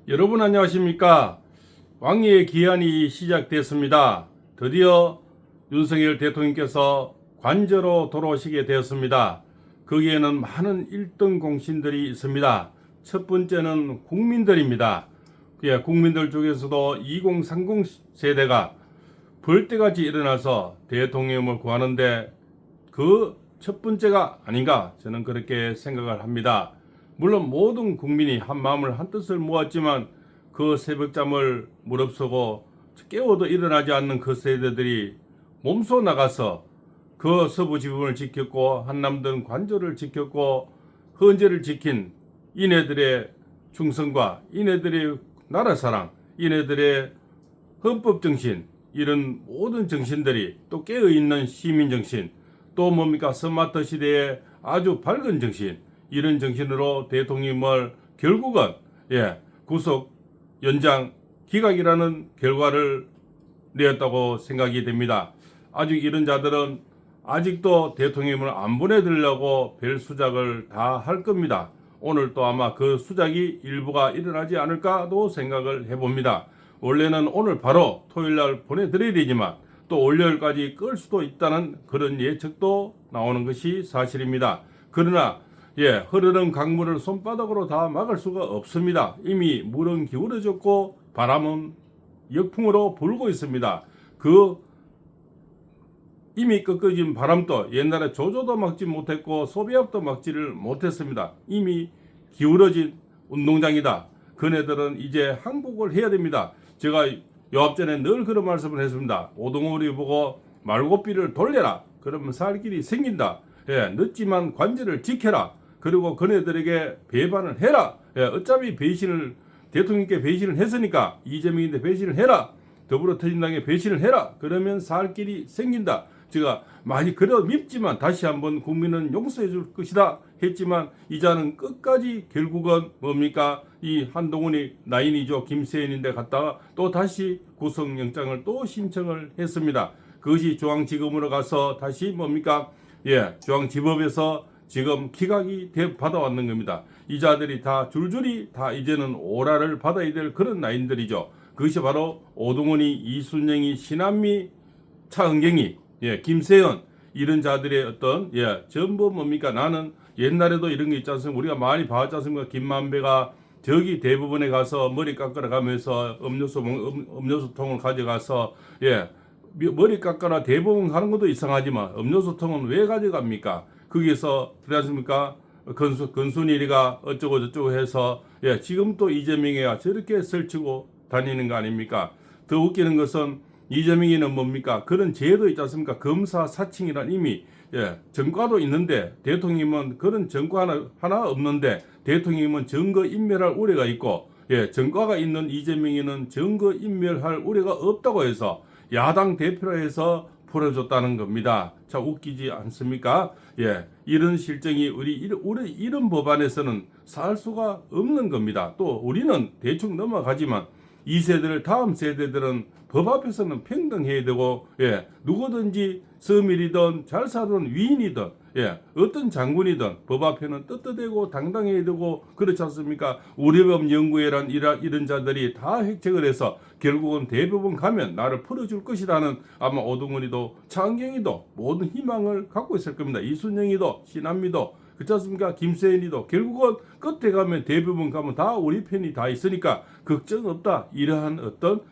여러분 안녕하십니까? 왕리의 기한이 시작됐습니다. 드디어 윤석열 대통령께서 관저로 돌아오시게 되었습니다. 거기에는 많은 1등 공신들이 있습니다. 첫 번째는 국민들입니다. 국민들 중에서도 2030 세대가 벌떼같이 일어나서 대통령을 구하는데 그 첫 번째가 아닌가 저는 그렇게 생각을 합니다. 물론 모든 국민이 한 마음을 한 뜻을 모았지만 그 새벽잠을 무릅쓰고 깨워도 일어나지 않는 그 세대들이 몸소 나가서 그 서부지검을 지켰고 한남동 관저를 지켰고 헌재를 지킨 이네들의 충성과 이네들의 나라사랑, 이네들의 헌법정신, 이런 모든 정신들이 또 깨어있는 시민정신, 또 뭡니까 스마트 시대의 아주 밝은 정신, 이런 정신으로 대통령을 결국은 구속 연장 기각이라는 결과를 내었다고 생각이 됩니다. 아직 이런 자들은 아직도 대통령을 안 보내드리려고 별 수작을 다 할 겁니다. 오늘 또 아마 그 수작이 일부가 일어나지 않을까도 생각을 해봅니다. 원래는 오늘 바로 토요일날 보내드려야 되지만 또 월요일까지 끌 수도 있다는 그런 예측도 나오는 것이 사실입니다. 그러나 흐르는 강물을 손바닥으로 다 막을 수가 없습니다. 이미 물은 기울어졌고 바람은 역풍으로 불고 있습니다. 그 이미 꺾어진 바람도 옛날에 조조도 막지 못했고 소비압도 막지를 못했습니다. 이미 기울어진 운동장이다. 그네들은 이제 항복을 해야 됩니다. 제가 요 앞전에 늘 그런 말씀을 했습니다. 오동훈이 보고 말고삐를 돌려라. 그러면 살 길이 생긴다. 늦지만 관제를 지켜라. 그리고 그네들에게 배반을 해라. 어차피 대통령께 배신을 했으니까 이재명인데 배신을 해라. 더불어터진당에 배신을 해라. 그러면 살 길이 생긴다. 제가 많이 그려 밉지만 다시 한번 국민은 용서해 줄 것이다 했지만 이자는 끝까지 결국은 뭡니까 이 한동훈이 나인이죠. 김세연인데 갔다가 또 다시 구속영장을 또 신청을 했습니다. 그것이 중앙지검으로 가서 다시 뭡니까 중앙지법에서 지금 기각이 받아왔는 겁니다. 이자들이 다 줄줄이 다 이제는 오라를 받아야 될 그런 나인들이죠. 그것이 바로 오동훈이, 이순영이, 신한미, 차은경이, 김세연, 이런 자들의 어떤 전부 뭡니까 나는 옛날에도 이런 게 있지 않습니까? 우리가 많이 봐왔지 않습니까? 김만배가 저기 대법원에 가서 머리 깎으러 가면서 음료수통을 가져가서 머리 깎으러 대법원 가는 것도 이상하지만 음료수통은 왜 가져갑니까? 거기서 그렇지 않습니까? 건순이가 어쩌고 저쩌고 해서 지금 또 이재명이가 저렇게 설치고 다니는 거 아닙니까? 더 웃기는 것은 이재명이는 뭡니까? 그런 제도 있지 않습니까? 검사 사칭이란 이미 전과도 있는데 대통령은 그런 전과 하나 없는데 대통령은 증거 인멸할 우려가 있고 전과가 있는 이재명이는 증거 인멸할 우려가 없다고 해서 야당 대표로 해서 풀어줬다는 겁니다. 자, 웃기지 않습니까? 이런 실정이 우리 이런 법안에서는 살 수가 없는 겁니다. 또 우리는 대충 넘어가지만 이 세대를 다음 세대들은 법 앞에서는 평등해야 되고 누구든지 서밀이든 잘 사는 위인이든 어떤 장군이든 법 앞에는 떳떳하고 당당해야 되고 그렇지 않습니까? 우리법 연구회란 이런 자들이 다 획책을 해서 결국은 대법원 가면 나를 풀어줄 것이라는 아마 오동훈이도 차은경이도 모든 희망을 갖고 있을 겁니다. 이순영이도 신한미도 그렇지 않습니까? 김세연이도 결국은 끝에 가면 대부분 가면 다 우리 편이 다 있으니까 걱정 없다. 이러한 어떤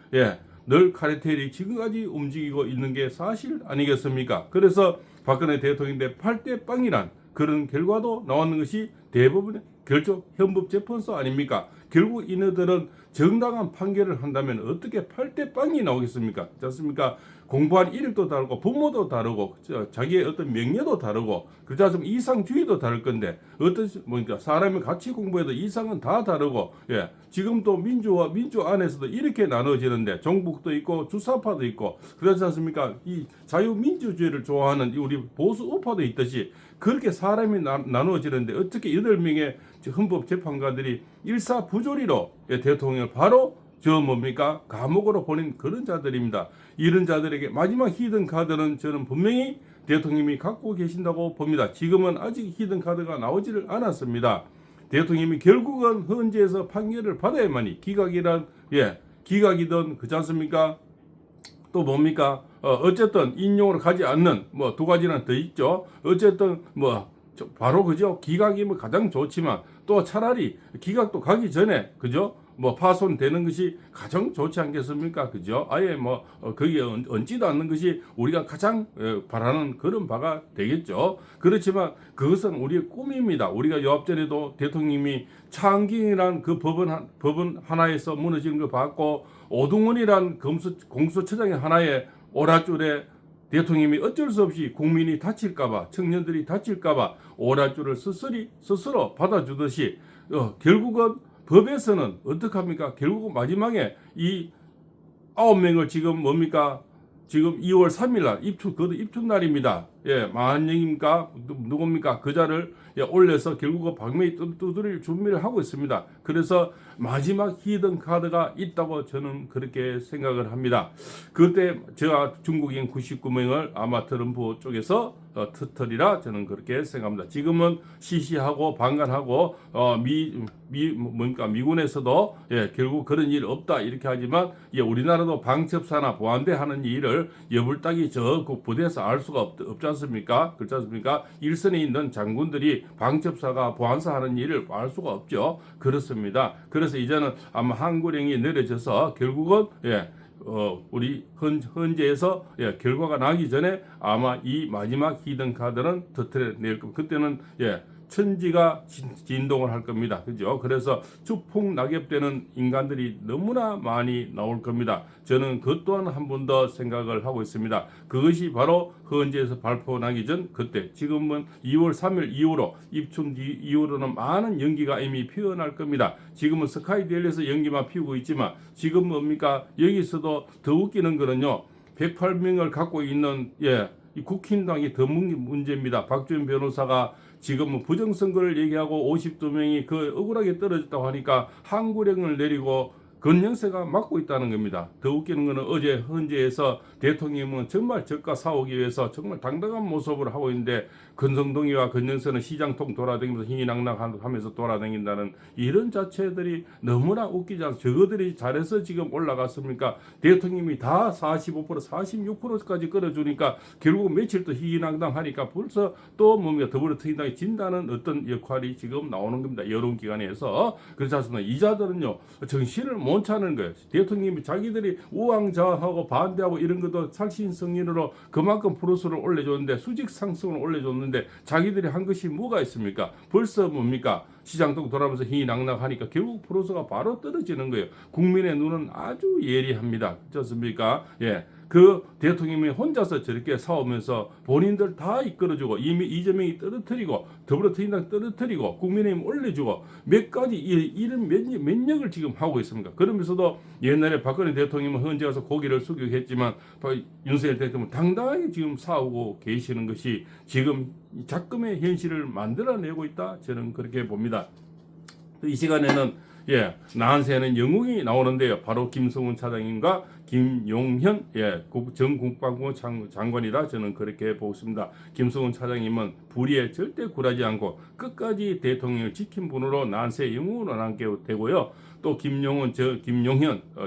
늘 카르텔이 지금까지 움직이고 있는 게 사실 아니겠습니까? 그래서 박근혜 대통령인데 8대 빵이란 그런 결과도 나왔는 것이 대법원의 결정 헌법재판소 아닙니까? 결국 이네들은 정당한 판결을 한다면 어떻게 8대 빵이 나오겠습니까? 그렇지 않습니까? 공부한 이력도 다르고 부모도 다르고 자기의 어떤 명예도 다르고 그렇지 않습니까? 이상주의도 다를 건데 어떤 사람이 같이 공부해도 이상은 다 다르고 지금도 민주 안에서도 이렇게 나눠지는데 종북도 있고 주사파도 있고 그렇지 않습니까? 이 자유민주주의를 좋아하는 우리 보수 우파도 있듯이 그렇게 사람이 나누어지는데 어떻게 8명의 헌법재판관들이 일사부조리로 대통령을 바로 감옥으로 보낸 그런 자들입니다. 이런 자들에게 마지막 히든 카드는 저는 분명히 대통령이 갖고 계신다고 봅니다. 지금은 아직 히든 카드가 나오지를 않았습니다. 대통령이 결국은 헌재에서 판결을 받아야만이 기각이든 그렇지 않습니까? 또 뭡니까? 어쨌든 인용으로 가지 않는 뭐 두 가지는 더 있죠. 어쨌든 뭐 바로 그죠? 기각이면 가장 좋지만 또 차라리 기각도 가기 전에 그죠? 뭐 파손되는 것이 가장 좋지 않겠습니까? 그죠? 아예 뭐 거기에 얹지도 않는 것이 우리가 가장 바라는 그런 바가 되겠죠. 그렇지만 그것은 우리의 꿈입니다. 우리가 요 앞전에도 대통령님이 차은경이란 그 법원 하나에서 무너지는 걸 봤고 오동원이란 공수처장의 하나의 오랏줄에 대통령이 어쩔 수 없이 국민이 다칠까봐 청년들이 다칠까봐 오랏줄을 스스로 받아주듯이 결국은 법에서는 어떡합니까? 결국 마지막에 이 9명을 지금 뭡니까? 지금 2월 3일 날 입춘 날입니다. 예, 만영입니까? 누굽니까? 그자를 올려서 결국은 방명이 두드릴 준비를 하고 있습니다. 그래서 마지막 히든 카드가 있다고 저는 그렇게 생각을 합니다. 그때 제가 중국인 99명을 아마 트럼프 쪽에서 터뜨리라 저는 그렇게 생각합니다. 지금은 시시하고 방관하고 미군에서도 결국 그런 일 없다 이렇게 하지만 우리나라도 방첩사나 보안대 하는 일을 여불딱이 저 부대에서 알 수가 없지 않습니까? 그렇지 않습니까? 일선에 있는 장군들이 방첩사가 보안사 하는 일을 알 수가 없죠. 그렇습니다. 그래서 이제는 아마 한구령이 내려져서 결국은 우리 헌재에서 결과가 나기 전에 아마 이 마지막 히든 카드는 터뜨려낼 겁니다. 그때는 천지가 진동을 할 겁니다. 그죠? 그래서 추풍 낙엽되는 인간들이 너무나 많이 나올 겁니다. 저는 그것 또한 한 번 더 생각을 하고 있습니다. 그것이 바로 헌재에서 발표나기 전 그때 지금은 2월 3일 이후로 입춘 이후로는 많은 연기가 이미 피어날 겁니다. 지금은 스카이델에서 연기만 피우고 있지만 지금 뭡니까? 여기서도 더 웃기는 거는요. 108명을 갖고 있는 이 국힘당이 더 문제입니다. 박주현 변호사가 지금 부정선거를 얘기하고 52명이 그 억울하게 떨어졌다고 하니까 항구령을 내리고 건영세가 막고 있다는 겁니다. 더 웃기는 것은 어제 헌재에서 대통령은 정말 저가 사오기 위해서 정말 당당한 모습을 하고 있는데 건성동이와 건영세는 시장통 돌아다니면서 희희낙낙하면서 돌아다닌다는 이런 자체들이 너무나 웃기지 않습니까? 저거들이 잘해서 지금 올라갔습니까? 대통령이 다 45% 46%까지 끌어주니까 결국 며칠 또 희희낙낙하니까 벌써 또 뭡니까 더불어민주당이 진다는 어떤 역할이 지금 나오는 겁니다. 여론기관에서. 그렇지 않습니까? 이자들은요 정신을 못 차는 거예요. 대통령이 자기들이 우왕좌왕하고 반대하고 이런 것도 살신성인으로 그만큼 프로스를 올려줬는데 수직 상승을 올려줬는데 자기들이 한 것이 뭐가 있습니까? 벌써 뭡니까? 시장통 돌아오면서 희낙낙하니까 결국 프로스가 바로 떨어지는 거예요. 국민의 눈은 아주 예리합니다. 그렇습니까? 그 대통령이 혼자서 저렇게 싸우면서 본인들 다 이끌어주고 이미 이재명이 떨어뜨리고 더불어민주당 떨어뜨리고 국민의힘 올려주고 몇 가지 이런 몇 역을 지금 하고 있습니다. 그러면서도 옛날에 박근혜 대통령은 헌재 가서 고개를 숙이고 했지만 윤석열 대통령은 당당하게 지금 싸우고 계시는 것이 지금 작금의 현실을 만들어내고 있다. 저는 그렇게 봅니다. 이 시간에는 나한새는 영웅이 나오는데요. 바로 김성훈 차장님과 김용현 전 국방부 장관이다. 저는 그렇게 보고 있습니다. 김성훈 차장님은 불의에 절대 굴하지 않고 끝까지 대통령을 지킨 분으로 나한새 영웅으로 남게 되고요. 또 김용현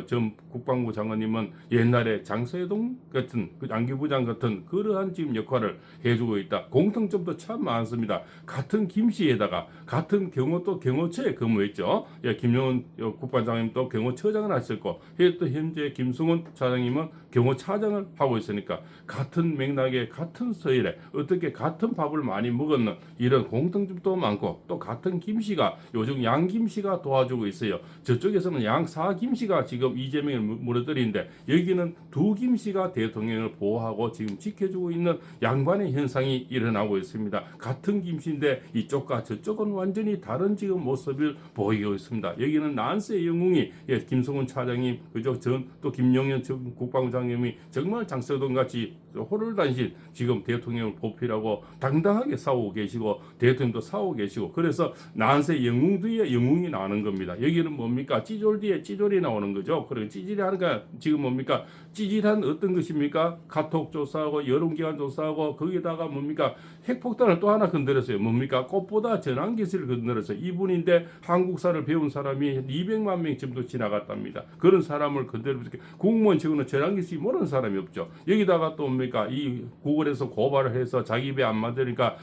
전 국방부 장관님은 옛날에 장서해동 같은 안기부장 같은 그러한 지금 역할을 해주고 있다. 공통점도 참 많습니다. 같은 김씨에다가 같은 경호처에 근무했죠. 김용현 국방장님도 경호처장을 하셨고 또 현재 김성훈 차장님은 경호차장을 하고 있으니까 같은 맥락에 같은 서열에 어떻게 같은 밥을 많이 먹었는 이런 공통점도 많고 또 같은 김씨가 요즘 양김씨가 도와주고 있어요. 저쪽에서는 양사 김씨가 지금 이재명을 무너뜨리는데 여기는 두 김씨가 대통령을 보호하고 지금 지켜주고 있는 양반의 현상이 일어나고 있습니다. 같은 김씨인데 이쪽과 저쪽은 완전히 다른 지금 모습을 보이고 있습니다. 여기는 난세 영웅이 김성훈 차장님 그죠? 또 김용 김용현 전 국방장님이 정말 장서동같이 호롤단신 지금 대통령을 보필하고 당당하게 싸우고 계시고 대통령도 싸우고 계시고 그래서 난세 영웅 뒤에 영웅이 나오는 겁니다. 여기는 뭡니까? 찌졸 뒤에 찌졸이 나오는 거죠. 그리고 찌질이 하니까 지금 뭡니까? 찌질한 어떤 것입니까? 카톡 조사하고 여론기관 조사하고 거기다가 뭡니까? 핵폭탄을 또 하나 건드렸어요. 뭡니까? 꽃보다 전환기술을 건드렸어요. 이분인데 한국사를 배운 사람이 200만 명 정도 지나갔답니다. 그런 사람을 건드리면서 공무원 직원은 전환기술이 모르는 사람이 없죠. 여기다가 또 뭡니까? 이 구글에서 고발을 해서 자기 입에 안 맞으니까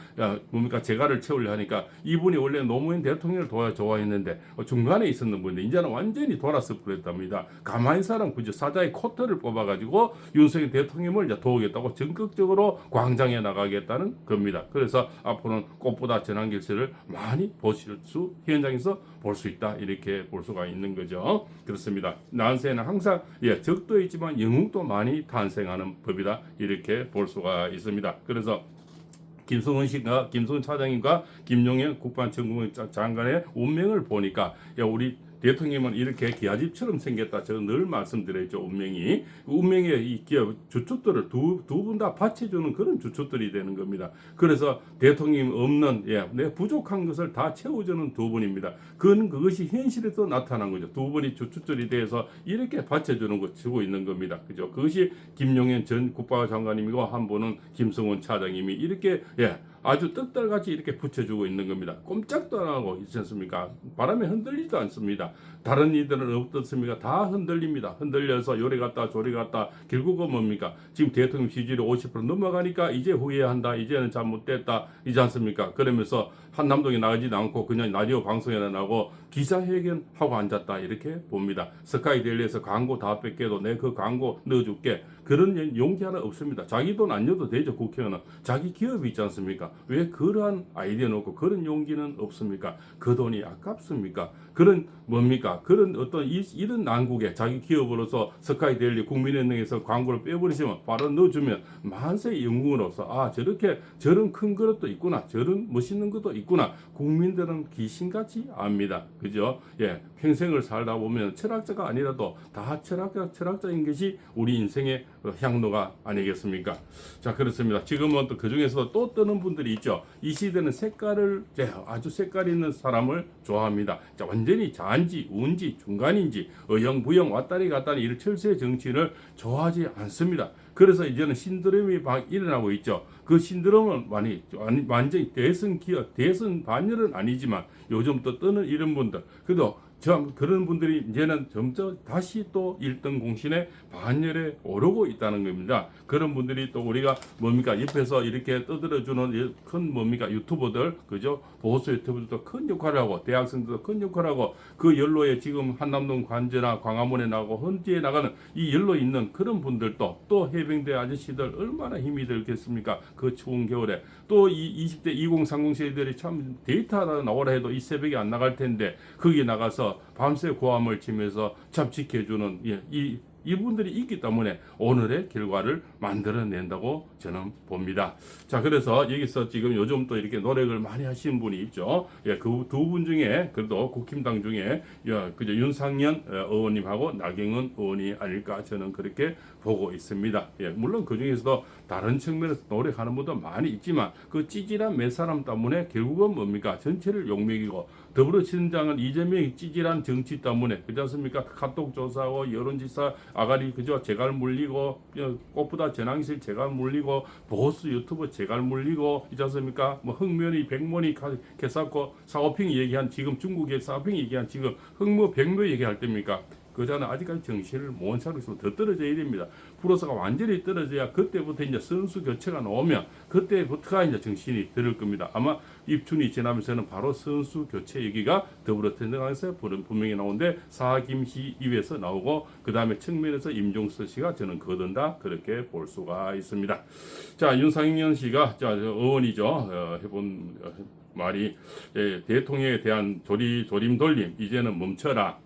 뭡니까? 재갈을 채우려 하니까 이분이 원래 노무현 대통령을 좋아했는데 중간에 있었는 분인데 이제는 완전히 돌아서 버렸답니다. 가만히 사람 그저 사자의 코트를 뽑아가지고 윤석열 대통령을 이제 도우겠다고 적극적으로 광장에 나가겠다는 겁니다. 그래서 앞으로는 꽃보다 전환기술을 많이 보실 수 현장에서 볼 수 있다 이렇게 볼 수가 있는 거죠. 그렇습니다. 난세는 항상 적도 있지만 영웅도 많이 탄생하는 법이다 이렇게 볼 수가 있습니다. 그래서 김성은 씨가 김성은 차장님과 김용현 국방정보원 장관의 운명을 보니까 우리 대통령은 이렇게 기아집처럼 생겼다. 제가 늘 말씀드렸죠. 운명의 이 기업 주축들을 두 분 다 받쳐주는 그런 주축들이 되는 겁니다. 그래서 대통령이 없는 내 부족한 것을 다 채워주는 두 분입니다. 그것이 현실에서 나타난 거죠. 두 분이 주축들이 돼서 이렇게 받쳐주는 거 주고 있는 겁니다. 그죠? 그것이 김용현 전 국방장관님이고 한 분은 김성원 차장님이 이렇게 아주 떡달같이 이렇게 붙여주고 있는 겁니다. 꼼짝도 안 하고 있지 않습니까? 바람에 흔들리지도 않습니다. 다른 이들은 어떻습니까? 다 흔들립니다. 흔들려서 요리 갔다 저리 갔다 결국은 뭡니까? 지금 대통령 지지율이 50% 넘어가니까 이제 후회한다. 이제는 잘못됐다. 이지 않습니까? 그러면서 한남동에 나가지도 않고 그냥 라디오 방송에 나가고 기자회견하고 앉았다. 이렇게 봅니다. 스카이데일리에서 광고 다 뺏겨도 내 그 광고 넣어줄게. 그런 용기 하나 없습니다. 자기 돈 안 줘도 되죠. 국회의원은. 자기 기업이 있지 않습니까? 왜 그러한 아이디어 놓고 그런 용기는 없습니까? 그 돈이 아깝습니까? 그런 뭡니까? 그런 어떤 이런 난국에 자기 기업으로서 스카이데일리 국민은행에서 광고를 빼버리시면 바로 넣어주면 만세 영웅으로서 저렇게 저런 큰 그릇도 있구나. 저런 멋있는 것도 있구나. 국민들은 귀신같이 압니다. 그죠? 평생을 살다 보면 철학자가 아니라도 다 철학자인 것이 우리 인생의 향로가 아니겠습니까? 자, 그렇습니다. 지금은 또 그 중에서 또 뜨는 분들이 있죠. 이 시대는 색깔을 아주 색깔 있는 사람을 좋아합니다. 자, 완전히 자인지 우인지 중간인지 어영부영 왔다리 갔다리 이런 철새 정치인을 좋아하지 않습니다. 그래서 이제는 신드롬이 막 일어나고 있죠. 그 신드롬은 완전히 대선 반열은 아니지만 요즘 또 뜨는 이런 분들 그래도 그런 분들이 이제는 점점 다시 또 1등 공신에 반열에 오르고 있다는 겁니다. 그런 분들이 또 우리가 뭡니까 옆에서 이렇게 떠들어주는 큰 뭡니까 유튜버들 그죠? 보수 유튜버들도 큰 역할을 하고 대학생들도 큰 역할을 하고 그 연로에 지금 한남동 관제나 광화문에 나가고 헌지에 나가는 이 연로 있는 그런 분들도 또 해병대 아저씨들 얼마나 힘이 들겠습니까? 그 추운 겨울에 또 이 20대 2030 세대들이 참 데이터 하나 나오라 해도 이 새벽에 안 나갈 텐데 거기 나가서 밤새 고함을 치면서 참 지켜주는 이분들이 있기 때문에 오늘의 결과를 만들어낸다고 저는 봅니다. 자, 그래서 여기서 지금 요즘 또 이렇게 노력을 많이 하시는 분이 있죠. 그 두 분 중에 그래도 국힘당 중에 그저 윤상현 의원님하고 나경원 의원이 아닐까 저는 그렇게 보고 있습니다. 물론 그 중에서도 다른 측면에서 노력하는 분도 많이 있지만 그 찌질한 몇 사람 때문에 결국은 뭡니까? 전체를 욕먹이고 더불어민주당은 이재명이 찌질한 정치 때문에 그렇지 않습니까? 카톡 조사하고 여론조사 아가리 그저 재갈 물리고 꽃보다 전환기술 재갈 물리고 보수 유튜브 재갈 물리고 있지 않습니까? 뭐 흑면이 백mon이 개싸고 사오핑 얘기한 지금 중국의 사오핑 얘기한 지금 흑모 백모 얘기할 때입니까? 그자는 아직까지 정신을 못 차리고 있으면 더 떨어져야 됩니다. 프로스가 완전히 떨어져야 그때부터 이제 선수 교체가 나오면 그때부터가 이제 정신이 들을 겁니다. 아마 입춘이 지나면서는 바로 선수 교체 얘기가 더불어민주당에서 분명히 나오는데 사김씨 입에서 나오고 그 다음에 측면에서 임종서 씨가 저는 거둔다 그렇게 볼 수가 있습니다. 자, 윤상현 씨가 의원이죠. 해본 말이 대통령에 대한 조림 돌림 이제는 멈춰라.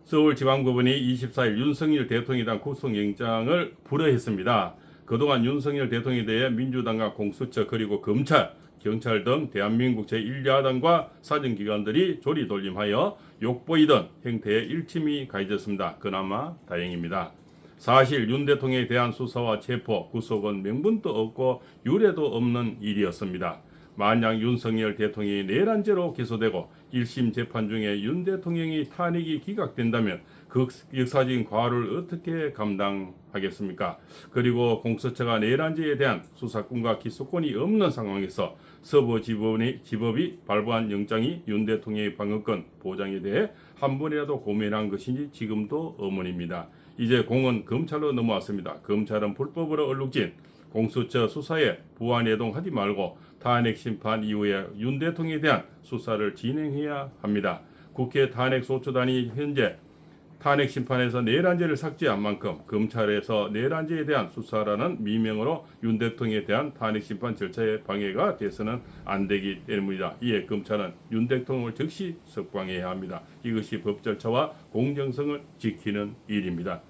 서울지방법원이 24일 윤석열 대통령에 대한 구속영장을 불허했습니다. 그동안 윤석열 대통령에 대해 민주당과 공수처 그리고 검찰 경찰 등 대한민국 제1야당과 사정기관들이 조리돌림하여 욕보이던 행태의 일침이 가해졌습니다. 그나마 다행입니다. 사실 윤 대통령에 대한 수사와 체포, 구속은 명분도 없고 유례도 없는 일이었습니다. 만약 윤석열 대통령이 내란죄로 기소되고 1심 재판 중에 윤 대통령이 탄핵이 기각된다면 그 역사적인 과오를 어떻게 감당하겠습니까? 그리고 공수처가 내란죄에 대한 수사권과 기소권이 없는 상황에서 서부지법이 발부한 영장이 윤 대통령의 방어권 보장에 대해 한 번이라도 고민한 것인지 지금도 의문입니다. 이제 공은 검찰로 넘어왔습니다. 검찰은 불법으로 얼룩진 공수처 수사에 부안해동하지 말고 탄핵 심판 이후에 윤 대통령에 대한 수사를 진행해야 합니다. 국회 탄핵소추단이 현재 탄핵 심판에서 내란죄를 삭제한 만큼 검찰에서 내란죄에 대한 수사라는 미명으로 윤 대통령에 대한 탄핵 심판 절차에 방해가 돼서는 안 되기 때문입니다. 이에 검찰은 윤 대통령을 즉시 석방해야 합니다. 이것이 법 절차와 공정성을 지키는 일입니다.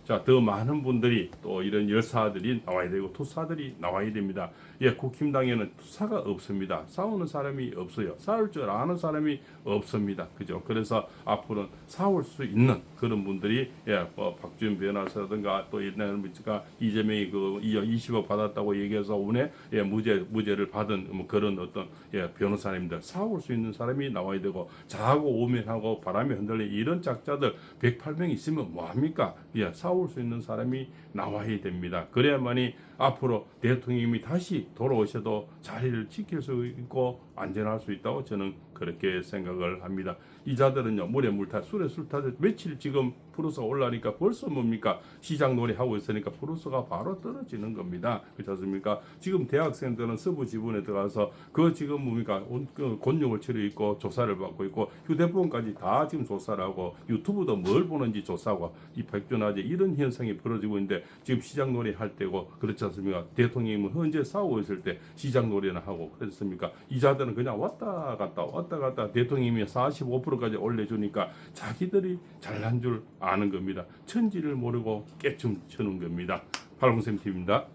자, 더 많은 분들이 또 이런 열사들이 나와야 되고 투사들이 나와야 됩니다. 예, 국힘당에는 투사가 없습니다. 싸우는 사람이 없어요. 싸울 줄 아는 사람이 없습니다. 그죠? 그래서 앞으로는 싸울 수 있는 그런 분들이 박지원 변호사라든가 또 옛날에 이재명이 그 20억 받았다고 얘기해서 오늘 무죄를 받은 뭐 그런 어떤 변호사님들 싸울 수 있는 사람이 나와야 되고 자하고 오면하고 바람에 흔들리는 이런 작자들 108명 있으면 뭐 합니까? 싸울 수 있는 사람이 나와야 됩니다. 그래야만이 앞으로 대통령이 다시 돌아오셔도 자리를 지킬 수 있고 안전할 수 있다고 저는 그렇게 생각을 합니다. 이 자들은요, 물에 물타 술에 술타들 며칠 지금 프로스가 올라니까 벌써 뭡니까? 시장 놀이 하고 있으니까 프로스가 바로 떨어지는 겁니다. 그렇지 않습니까? 지금 대학생들은 서부 지분에 들어가서 그 지금 뭡니까? 곤욕을 치르고 있고 조사를 받고 있고 휴대폰까지 다 지금 조사를 하고 유튜브도 뭘 보는지 조사하고 이 백전화제 이런 현상이 벌어지고 있는데 지금 시장 놀이 할 때고 그렇지 않습니까? 대통령이 현재 싸우고 있을 때 시장 놀이나 하고 그렇습니까? 이 자들은 그냥 왔다 갔다 대통령이 45%까지 올려주니까 자기들이 잘난 줄 아는 겁니다. 천지를 모르고 깨춤 추는 겁니다. 팔공샘TV입니다.